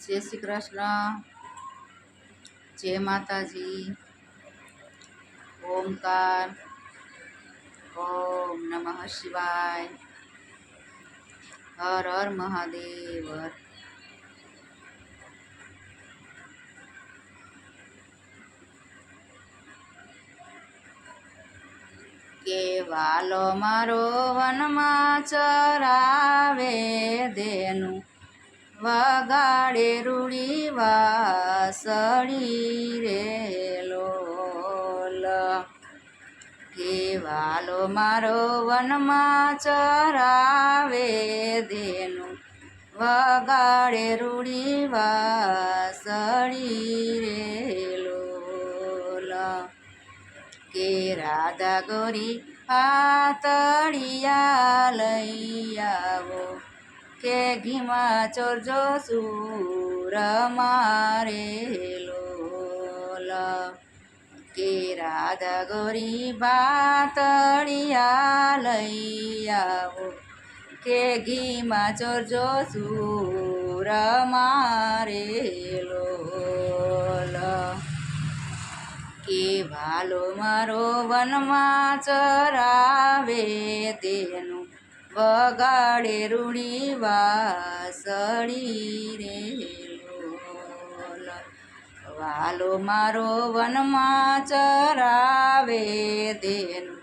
जय श्री कृष्ण। जय माता जी। ओमकार। ओम नमः शिवाय। हर हर महादेव। के वालो मारो वनमा चरावे देनु वगाड़े रूड़ी वासड़ी रे लोल। के वालो मारो वनमा चरावे देनु वगाड़े रूड़ी वासड़ी रे लोल। के राधा गोरी पातळिया लई आवो के घीमा चोरजो सूर मारे लोल। के राधा गोरी पातळिया लई आवो के घीमा चोरजो सूर मारे लोल। के वालो मारो वनमा चरावे देनु वगाड़े रूड़ी वासड़ी रे लोल। वालो मारो वनमा चरावे देनु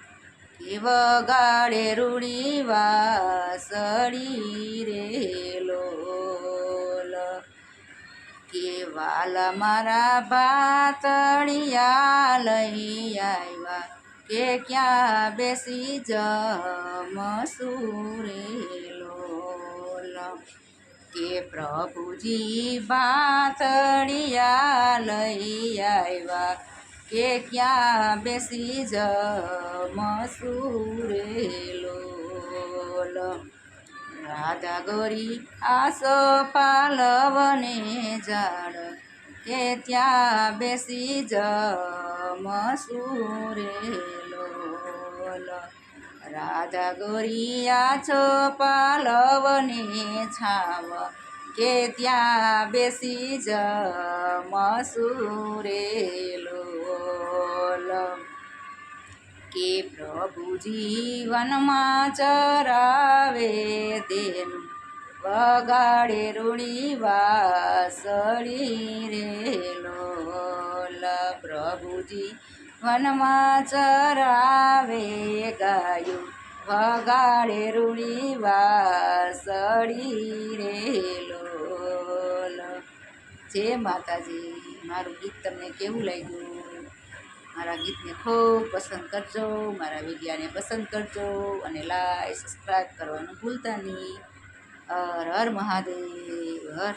के वगाड़े रूड़ी वासड़ी रे लोल। के वाला मारा बातड़िया लई आव्या के क्या बेसी जमसू रे लोल। के प्रभुजी बातड़िया लई आव्या के क्या बेसी जमसू रे लोल। राधा गोरी आसो पालवने जाड़ के त्या बेसी जमसू रे लोल। राधा गोरी आछो पालवने छाव के त्या बेसी जमसू रे लोल। के प्रभुजी वनमा चरावे देनु वगाड़े रूड़ी वासड़ी रे लोल। प्रभुजी वनमा चरावे गायो वगाड़े रूड़ी वासड़ी रे लोल। जय माताजी। मारू गीत तमने केवुं लाग्युं? मारा गीत ने खूब पसंद करजो, मारा वीडियो ने पसंद करजो अने लाइक सब्सक्राइब करवानुं भूलता नहीं। हर हर महादेव। हर